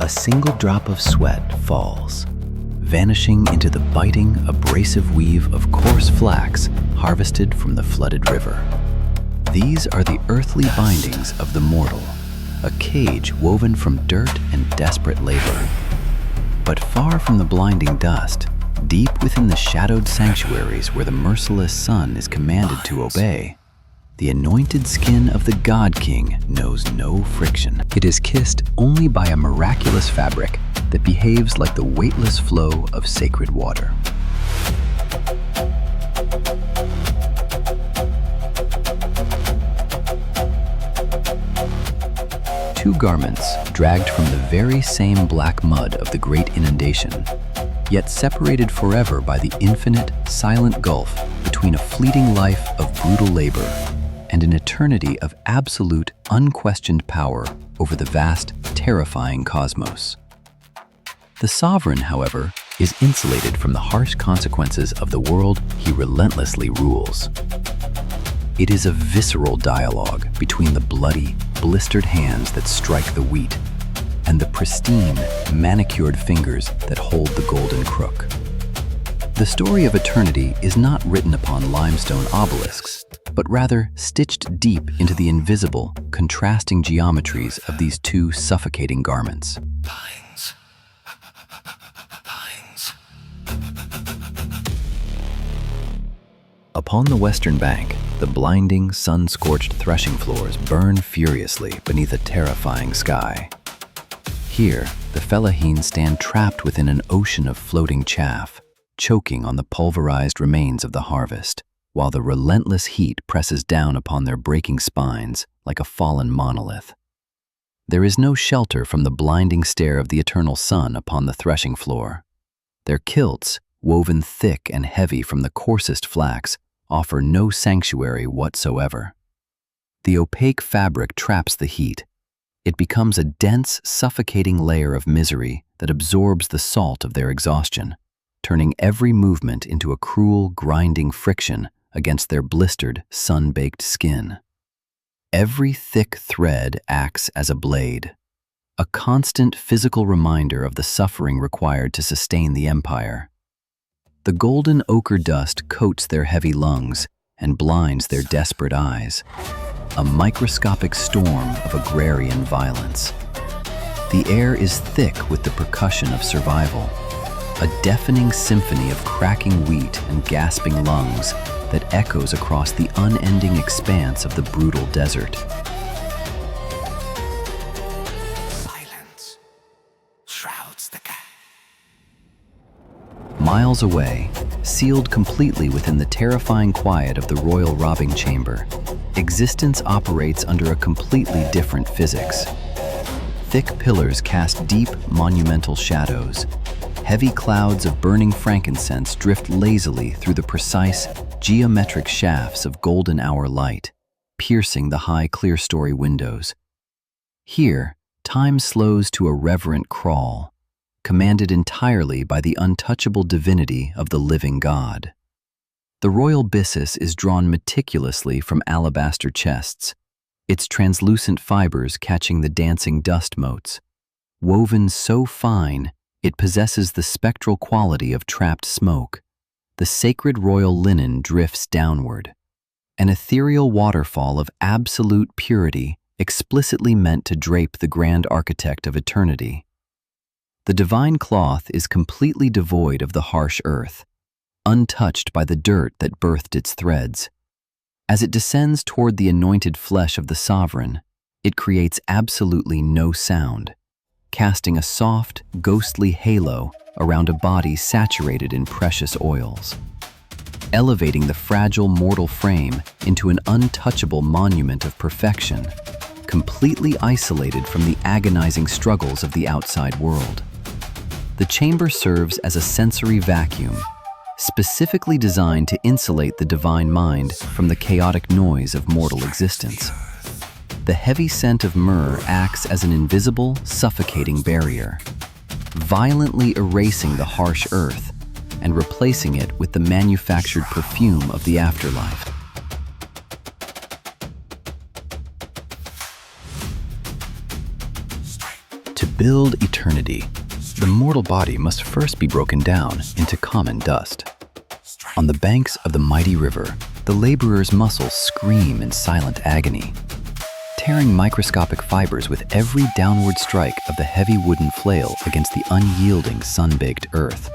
a single drop of sweat falls, vanishing into the biting, abrasive weave of coarse flax harvested from the flooded river. These are the earthly bindings of the mortal, a cage woven from dirt and desperate labor. But far from the blinding dust, deep within the shadowed sanctuaries where the merciless sun is commanded to obey, the anointed skin of the God King knows no friction. It is kissed only by a miraculous fabric that behaves like the weightless flow of sacred water. Two garments dragged from the very same black mud of the great inundation, yet separated forever by the infinite, silent gulf between a fleeting life of brutal labor and an eternity of absolute, unquestioned power over the vast, terrifying cosmos. The sovereign, however, is insulated from the harsh consequences of the world he relentlessly rules. It is a visceral dialogue between the bloody, blistered hands that strike the wheat and the pristine, manicured fingers that hold the golden crook. The story of eternity is not written upon limestone obelisks, but rather stitched deep into the invisible, contrasting geometries of these two suffocating garments. Upon the western bank, the blinding, sun-scorched threshing floors burn furiously beneath a terrifying sky. Here, the fellahin stand trapped within an ocean of floating chaff, choking on the pulverized remains of the harvest, while the relentless heat presses down upon their breaking spines like a fallen monolith. There is no shelter from the blinding stare of the eternal sun upon the threshing floor. Their kilts, woven thick and heavy from the coarsest flax, offer no sanctuary whatsoever. The opaque fabric traps the heat. It becomes a dense, suffocating layer of misery that absorbs the salt of their exhaustion, turning every movement into a cruel, grinding friction against their blistered, sun-baked skin. Every thick thread acts as a blade, a constant physical reminder of the suffering required to sustain the empire. The golden ochre dust coats their heavy lungs and blinds their desperate eyes, a microscopic storm of agrarian violence. The air is thick with the percussion of survival, a deafening symphony of cracking wheat and gasping lungs that echoes across the unending expanse of the brutal desert. Silence shrouds the cat. Miles away, sealed completely within the terrifying quiet of the royal robbing chamber, existence operates under a completely different physics. Thick pillars cast deep, monumental shadows. Heavy clouds of burning frankincense drift lazily through the precise, geometric shafts of golden hour light, piercing the high clear-story windows. Here, time slows to a reverent crawl, commanded entirely by the untouchable divinity of the living God. The royal byssus is drawn meticulously from alabaster chests, its translucent fibers catching the dancing dust motes. Woven so fine, it possesses the spectral quality of trapped smoke. The sacred royal linen drifts downward, an ethereal waterfall of absolute purity explicitly meant to drape the grand architect of eternity. The divine cloth is completely devoid of the harsh earth, untouched by the dirt that birthed its threads. As it descends toward the anointed flesh of the sovereign, it creates absolutely no sound, casting a soft, ghostly halo around a body saturated in precious oils, elevating the fragile mortal frame into an untouchable monument of perfection, completely isolated from the agonizing struggles of the outside world. The chamber serves as a sensory vacuum, specifically designed to insulate the divine mind from the chaotic noise of mortal existence. The heavy scent of myrrh acts as an invisible, suffocating barrier, violently erasing the harsh earth and replacing it with the manufactured perfume of the afterlife. To build eternity, the mortal body must first be broken down into common dust. On the banks of the mighty river, the laborer's muscles scream in silent agony, tearing microscopic fibers with every downward strike of the heavy wooden flail against the unyielding sun-baked earth.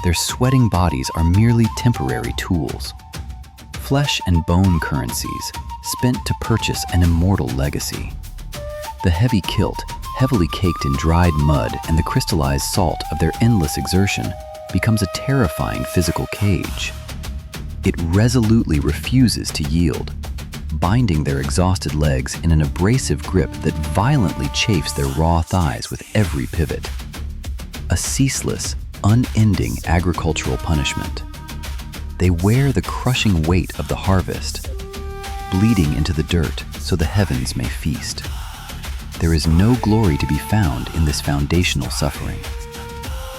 Their sweating bodies are merely temporary tools, flesh and bone currencies spent to purchase an immortal legacy. The heavy kilt, heavily caked in dried mud and the crystallized salt of their endless exertion, becomes a terrifying physical cage. It resolutely refuses to yield, binding their exhausted legs in an abrasive grip that violently chafes their raw thighs with every pivot. A ceaseless, unending agricultural punishment. They wear the crushing weight of the harvest, bleeding into the dirt so the heavens may feast. There is no glory to be found in this foundational suffering.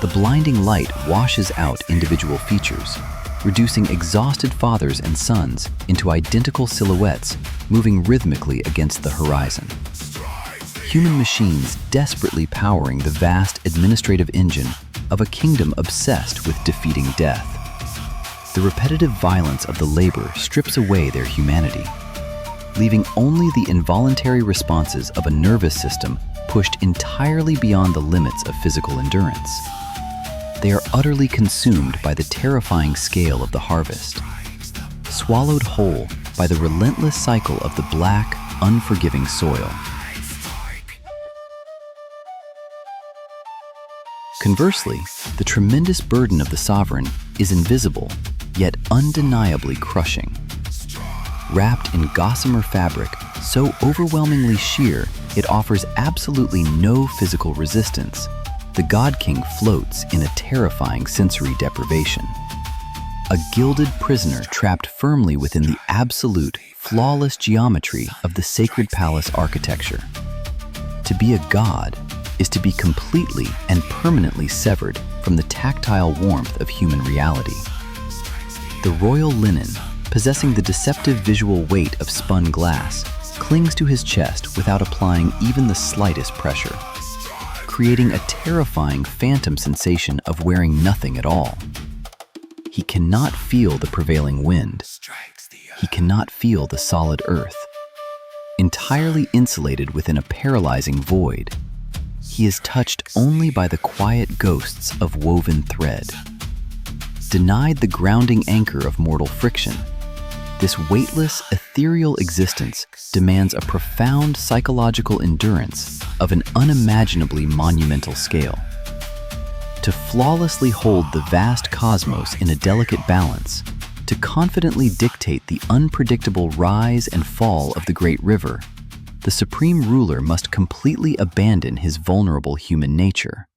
The blinding light washes out individual features, reducing exhausted fathers and sons into identical silhouettes moving rhythmically against the horizon. Human machines desperately powering the vast administrative engine of a kingdom obsessed with defeating death. The repetitive violence of the labor strips away their humanity, leaving only the involuntary responses of a nervous system pushed entirely beyond the limits of physical endurance. They are utterly consumed by the terrifying scale of the harvest, swallowed whole by the relentless cycle of the black, unforgiving soil. Conversely, the tremendous burden of the sovereign is invisible, yet undeniably crushing. Wrapped in gossamer fabric so overwhelmingly sheer it offers absolutely no physical resistance, the God King floats in a terrifying sensory deprivation. A gilded prisoner trapped firmly within the absolute, flawless geometry of the sacred palace architecture. To be a god is to be completely and permanently severed from the tactile warmth of human reality. The royal linen, possessing the deceptive visual weight of spun glass, clings to his chest without applying even the slightest pressure, creating a terrifying phantom sensation of wearing nothing at all. He cannot feel the prevailing wind. He cannot feel the solid earth. Entirely insulated within a paralyzing void, he is touched only by the quiet ghosts of woven thread. Denied the grounding anchor of mortal friction, this weightless, ethereal existence demands a profound psychological endurance of an unimaginably monumental scale. To flawlessly hold the vast cosmos in a delicate balance, to confidently dictate the unpredictable rise and fall of the great river, the supreme ruler must completely abandon his vulnerable human nature.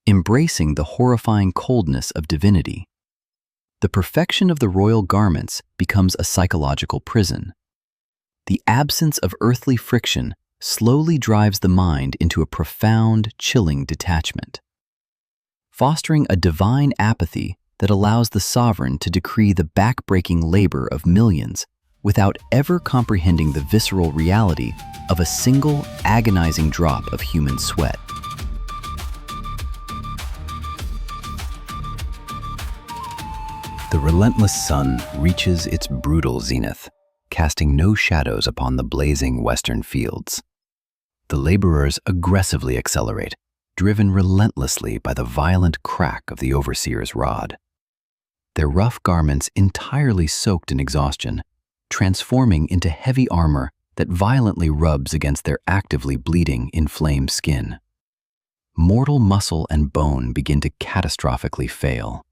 Embracing the horrifying coldness of divinity, the perfection of the royal garments becomes a psychological prison. The absence of earthly friction slowly drives the mind into a profound, chilling detachment, fostering a divine apathy that allows the sovereign to decree the back-breaking labor of millions without ever comprehending the visceral reality of a single, agonizing drop of human sweat. The relentless sun reaches its brutal zenith, casting no shadows upon the blazing western fields. The laborers aggressively accelerate, driven relentlessly by the violent crack of the overseer's rod. Their rough garments entirely soaked in exhaustion, transforming into heavy armor that violently rubs against their actively bleeding, inflamed skin. Mortal muscle and bone begin to catastrophically fail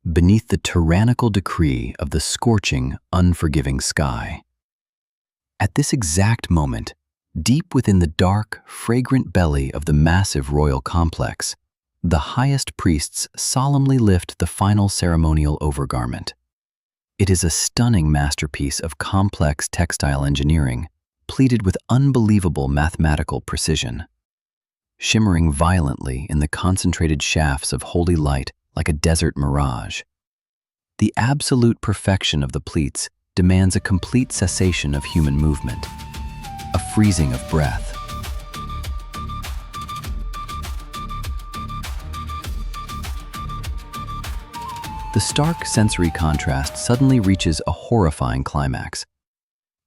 beneath the tyrannical decree of the scorching, unforgiving sky. At this exact moment, deep within the dark, fragrant belly of the massive royal complex, the highest priests solemnly lift the final ceremonial overgarment. It is a stunning masterpiece of complex textile engineering, pleated with unbelievable mathematical precision. Shimmering violently in the concentrated shafts of holy light like a desert mirage. The absolute perfection of the pleats demands a complete cessation of human movement, a freezing of breath. The stark sensory contrast suddenly reaches a horrifying climax.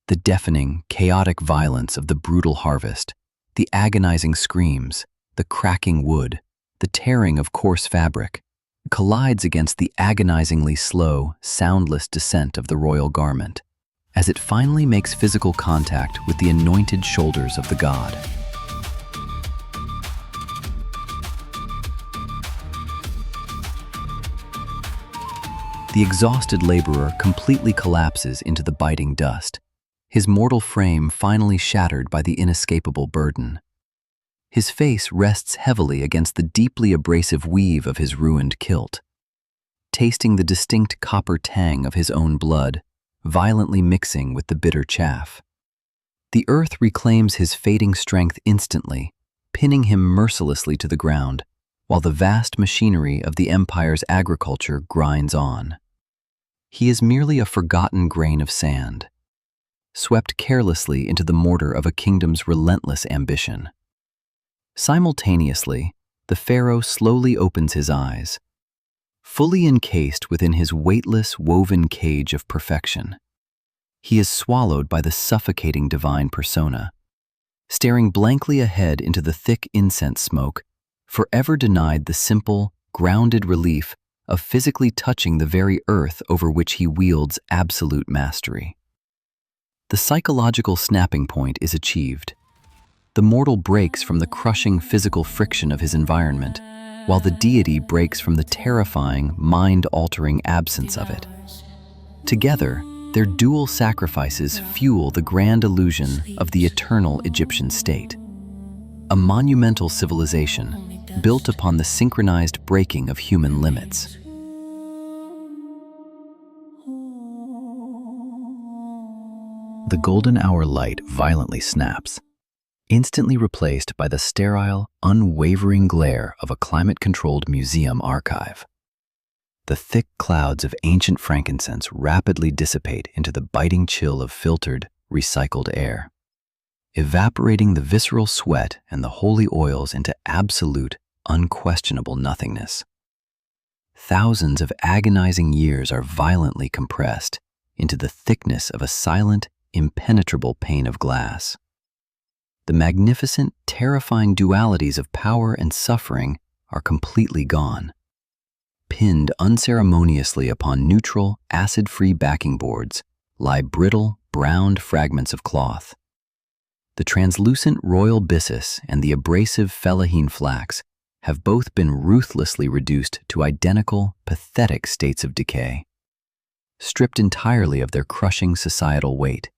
The deafening, chaotic violence of the brutal harvest, the agonizing screams, the cracking wood, the tearing of coarse fabric, collides against the agonizingly slow, soundless descent of the royal garment, as it finally makes physical contact with the anointed shoulders of the god. The exhausted laborer completely collapses into the biting dust, his mortal frame finally shattered by the inescapable burden. His face rests heavily against the deeply abrasive weave of his ruined kilt, tasting the distinct copper tang of his own blood, violently mixing with the bitter chaff. The earth reclaims his fading strength instantly, pinning him mercilessly to the ground, while the vast machinery of the empire's agriculture grinds on. He is merely a forgotten grain of sand, swept carelessly into the mortar of a kingdom's relentless ambition. Simultaneously, the pharaoh slowly opens his eyes, fully encased within his weightless, woven cage of perfection. He is swallowed by the suffocating divine persona, staring blankly ahead into the thick incense smoke, forever denied the simple, grounded relief of physically touching the very earth over which he wields absolute mastery. The psychological snapping point is achieved. The mortal breaks from the crushing physical friction of his environment, while the deity breaks from the terrifying, mind-altering absence of it. Together, their dual sacrifices fuel the grand illusion of the eternal Egyptian state, a monumental civilization built upon the synchronized breaking of human limits. The golden hour light violently snaps, instantly replaced by the sterile, unwavering glare of a climate-controlled museum archive. The thick clouds of ancient frankincense rapidly dissipate into the biting chill of filtered, recycled air, evaporating the visceral sweat and the holy oils into absolute, unquestionable nothingness. Thousands of agonizing years are violently compressed into the thickness of a silent, impenetrable pane of glass. The magnificent, terrifying dualities of power and suffering are completely gone. Pinned unceremoniously upon neutral, acid-free backing boards lie brittle, browned fragments of cloth. The translucent royal byssus and the abrasive fellahin flax have both been ruthlessly reduced to identical, pathetic states of decay. Stripped entirely of their crushing societal weight,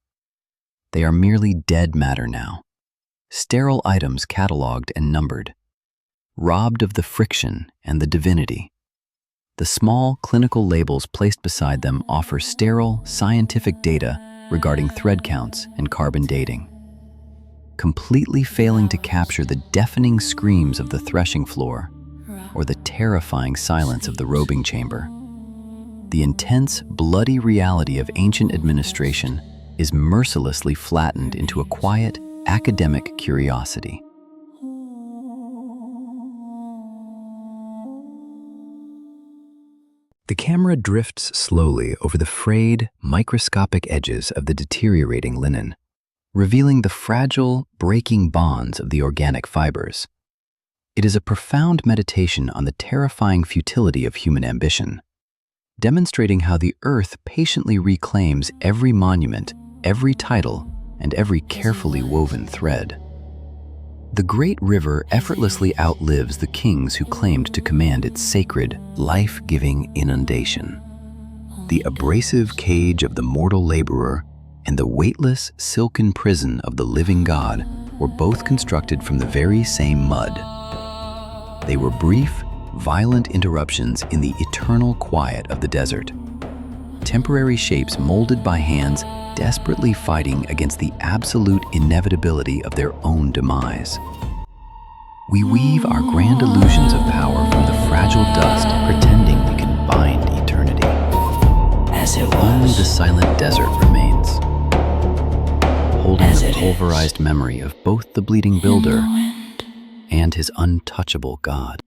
they are merely dead matter now, sterile items cataloged and numbered, robbed of the friction and the divinity. The small clinical labels placed beside them offer sterile scientific data regarding thread counts and carbon dating, completely failing to capture the deafening screams of the threshing floor or the terrifying silence of the robing chamber. The intense, bloody reality of ancient administration is mercilessly flattened into a quiet, academic curiosity. The camera drifts slowly over the frayed, microscopic edges of the deteriorating linen, revealing the fragile, breaking bonds of the organic fibers. It is a profound meditation on the terrifying futility of human ambition, demonstrating how the earth patiently reclaims every monument, every title, and every carefully woven thread. The great river effortlessly outlives the kings who claimed to command its sacred, life-giving inundation. The abrasive cage of the mortal laborer and the weightless, silken prison of the living God were both constructed from the very same mud. They were brief, violent interruptions in the eternal quiet of the desert, temporary shapes molded by hands desperately fighting against the absolute inevitability of their own demise. We weave our grand illusions of power from the fragile dust, pretending we can bind eternity. As it Only the was, silent desert remains, holding As the it pulverized memory of both the bleeding in the builder wind. and his untouchable God.